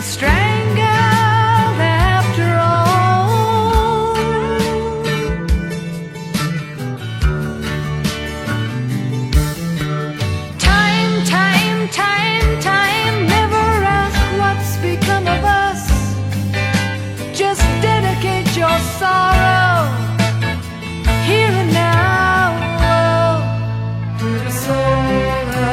strangled after all. Time, time, time, time, never ask what's become of us. Just dedicate your sorrow here and now to the soul of the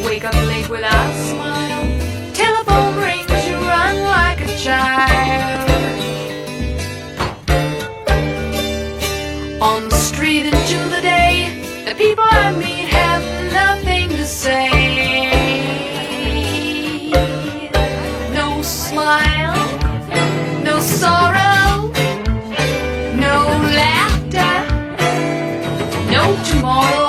wake up late without a smile. Telephone rings, you run like a child. On the street into the day, the people I meet have nothing to say. No smile, no sorrow, no laughter, no tomorrow.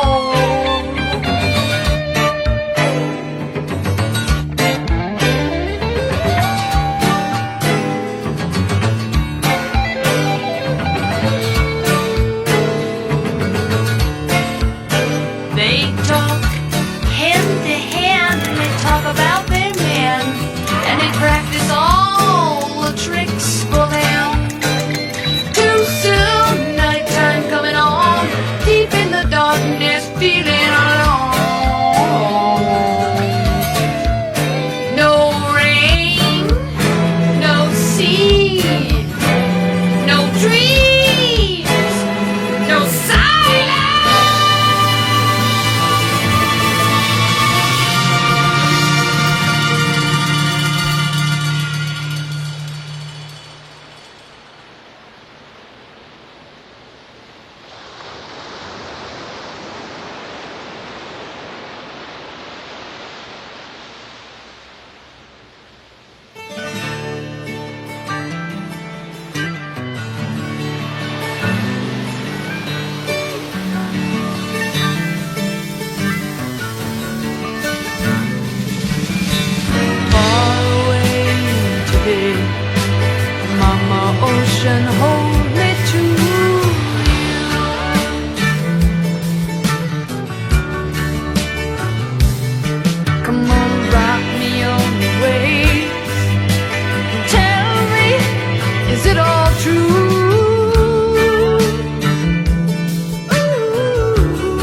Ocean, hold me to you. Come on, rock me on the waves. Tell me, is it all true? Ooh,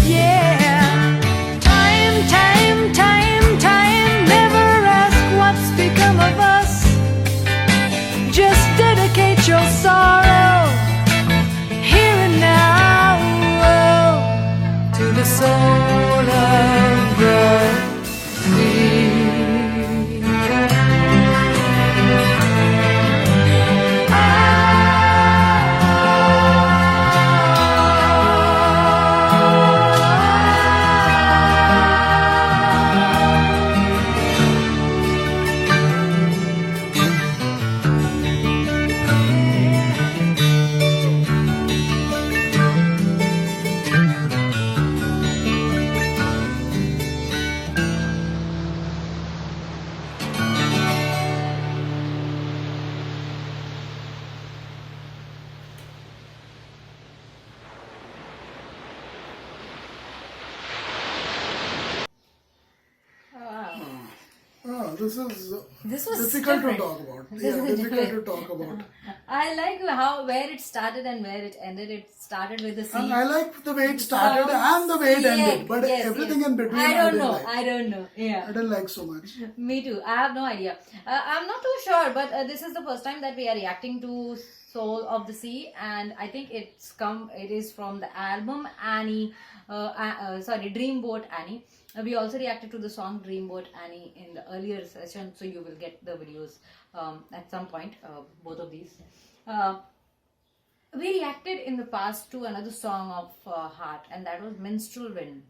yeah. Time, time, time, time, never ask what's become of us. Just dedicate your this is This was difficult different. to talk about. This Yeah, is difficult to different. talk about. I like where it started and where it ended. It started with the sea. And I like the way it started Sounds- and the way it ended, yes, but yes, everything yes. in between I don't didn't know. like. I don't know. Yeah. I didn't like so much. Me too. I have no idea. I'm not too sure, but this is the first time that we are reacting to Soul of the Sea, and I think it is from the album Annie, Dreamboat Annie. We also reacted to the song Dreamboat Annie in the earlier session, so you will get the videos at some point, both of these. We reacted in the past to another song of Heart, and that was Minstrel Wind.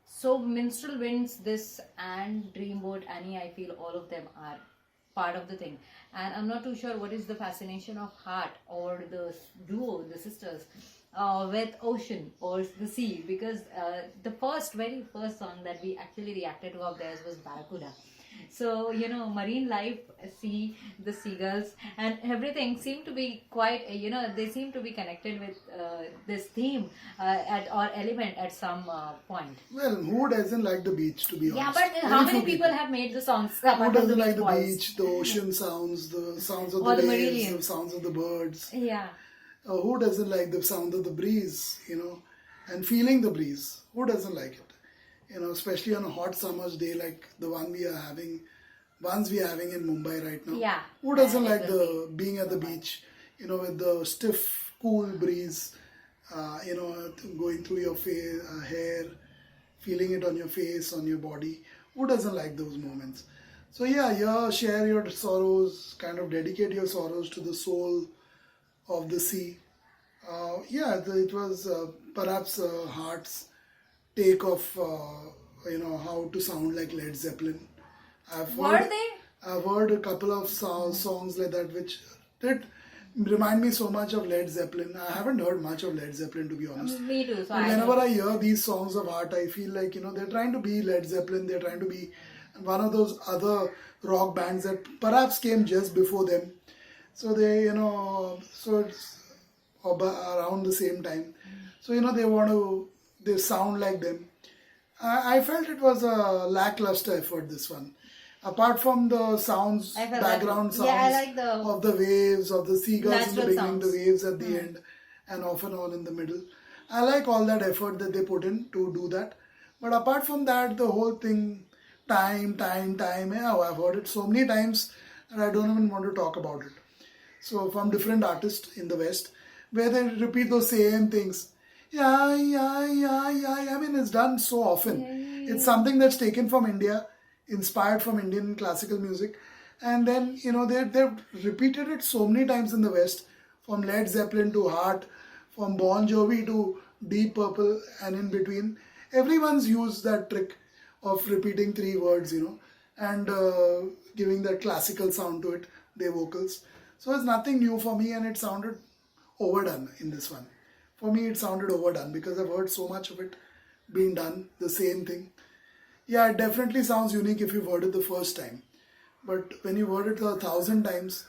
So Minstrel Winds, this and Dreamboat Annie, I feel all of them are part of the thing. And I'm not too sure what is the fascination of Heart or the duo, the sisters, with ocean or the sea, because the very first song that we actually reacted to of theirs was Barracuda. So, marine life, sea, the seagulls, and everything seem to be quite, they seem to be connected with this theme or element at some point. Well, who doesn't like the beach, to be honest? Yeah, but how many people have made the songs? Who doesn't like the beach, the ocean sounds, the sounds of the waves, Marillion. the sounds of the birds? Yeah. Who doesn't like the sound of the breeze, and feeling the breeze? Who doesn't like it? Especially on a hot summer's day like the ones we are having in Mumbai right now. Yeah. Who doesn't like the being at the beach, with the stiff, cool breeze, going through your face, hair, feeling it on your face, on your body. Who doesn't like those moments? So yeah, share your sorrows, kind of dedicate your sorrows to the soul of the sea. It was perhaps Heart's take of how to sound like Led Zeppelin. I've heard a couple of songs like that which did remind me so much of Led Zeppelin. I haven't heard much of Led Zeppelin, to be honest. Me too. So But whenever I hear these songs of Heart, I feel like they're trying to be Led Zeppelin. They're trying to be one of those other rock bands that perhaps came just before them. So so it's around the same time. So they sound like them. I felt it was a lackluster effort, this one. Apart from the sounds, background sounds of the waves, of the seagulls in the beginning, the waves at the end, and off and on in the middle. I like all that effort that they put in to do that. But apart from that, the whole thing, time, I've heard it so many times and I don't even want to talk about it. So from different artists in the West, where they repeat those same things. Yeah. I mean, it's done so often. It's something that's taken from India, inspired from Indian classical music. And then, they've repeated it so many times in the West, from Led Zeppelin to Heart, from Bon Jovi to Deep Purple, and in between. Everyone's used that trick of repeating three words, and giving that classical sound to it, their vocals. So it's nothing new for me, and it sounded overdone in this one. For me, it sounded overdone because I've heard so much of it being done, the same thing. Yeah, it definitely sounds unique if you've heard it the first time. But when you've heard it 1,000 times,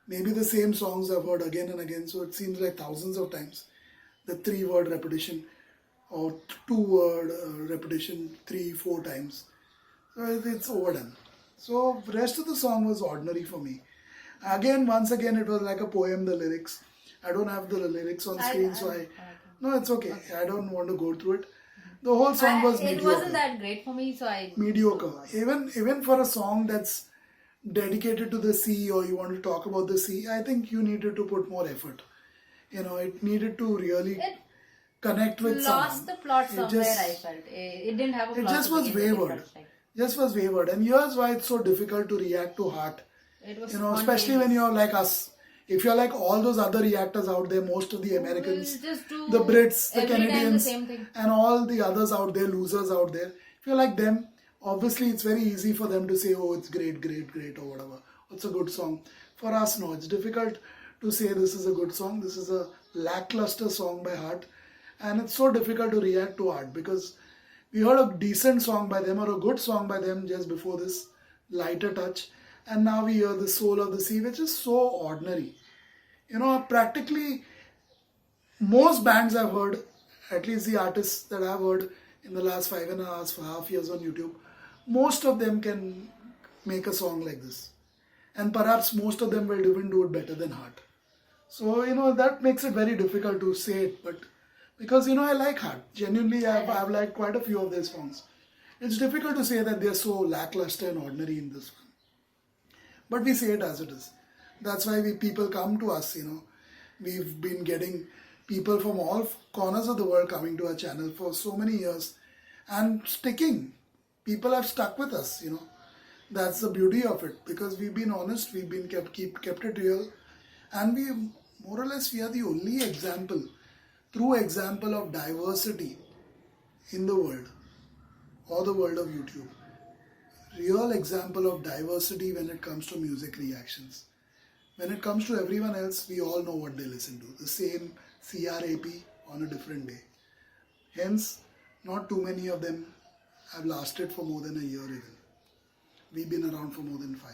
maybe the same songs I've heard again and again, so it seems like thousands of times. The 3-word repetition or 2-word repetition 3-4 times. So it's overdone. So the rest of the song was ordinary for me. Once again, it was like a poem, the lyrics. I don't have the lyrics on screen, no, it's okay. I don't want to go through it. The whole song was mediocre. It wasn't that great for me, so I... Mediocre. Even for a song that's dedicated to the sea, or you want to talk about the sea, I think you needed to put more effort. It needed to really connect with someone. It lost the plot somewhere, I felt. It didn't have a plot. It just was wavered. And here's why it's so difficult to react to Heart. It was especially when you're like us. If you're like all those other reactors out there, most of the Americans, the Brits, the Canadians, and all the others out there, losers out there, if you're like them, obviously it's very easy for them to say, oh, it's great, or whatever. It's a good song. For us, no, it's difficult to say this is a good song. This is a lackluster song by Heart. And it's so difficult to react to Heart because we heard a decent song by them or a good song by them just before this, Lighter Touch. And now we hear the Soul of the Sea, which is so ordinary. Practically most bands I've heard, at least the artists that I've heard in the last 5.5 years on YouTube, most of them can make a song like this. And perhaps most of them will even do it better than Heart. So, that makes it very difficult to say it. But because, I like Heart. Genuinely, I've liked quite a few of their songs. It's difficult to say that they're so lackluster and ordinary in this one. But we say it as it is. That's why people come to us, We've been getting people from all corners of the world coming to our channel for so many years and sticking. People have stuck with us, That's the beauty of it, because we've been honest, we've been kept it real, and we more or less we are the only true example of diversity in the world, or the world of YouTube. Real example of diversity when it comes to music reactions. When it comes to everyone else, we all know what they listen to. The same CRAP on a different day. Hence, not too many of them have lasted for more than a year even. We've been around for more than 5.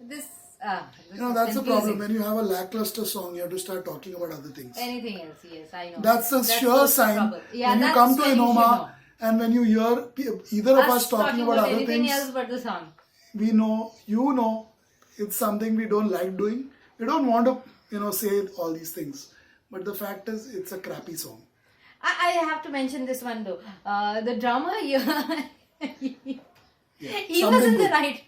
This that's the problem. When you have a lackluster song, you have to start talking about other things. Anything else, yes, I know. That's a sure sign. Yeah, when you come to Enoma and when you hear either of us talking about other anything things, else but the song. we know, it's something we don't like doing. We don't want to, say all these things. But the fact is, it's a crappy song. I have to mention this one though. The drummer here, he was in the right.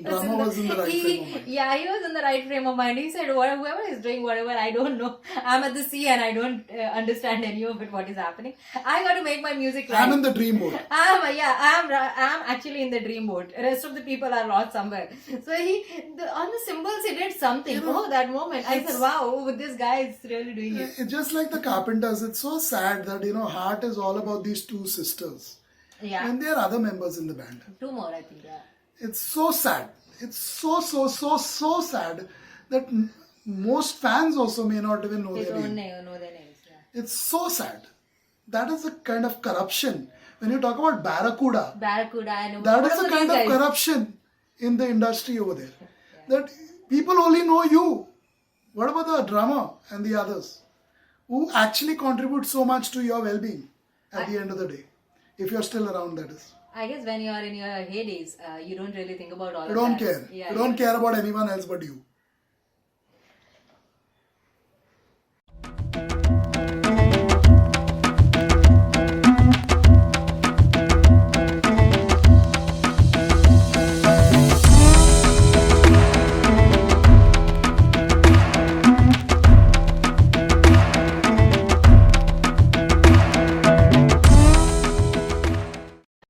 Drama was in the right frame of mind. Yeah, he was in the right frame of mind. He said, "Whoever is doing whatever, I don't know. I'm at the sea and I don't understand any of it. What is happening? I got to make my music right. I'm in the dream mode. I'm actually in the dream mode. The rest of the people are lost somewhere. So on the cymbals he did something. That moment I said, wow, this guy is really doing it. It's just like the Carpenters. It's so sad that Heart is all about these 2 sisters. Yeah. And there are other members in the band. 2 more, I think. Yeah. It's so sad. It's so sad that most fans also may not even know their name. Know their names. Yeah. It's so sad. That is a kind of corruption. When you talk about Barracuda, and that is a kind of corruption in the industry over there. Yeah. That people only know you. What about the drummer and the others who actually contribute so much to your well-being at the end of the day? If you're still around, that is. I guess when you're in your heydays, you don't really think about all of that. You don't care. Yeah, you don't care about anyone else but you.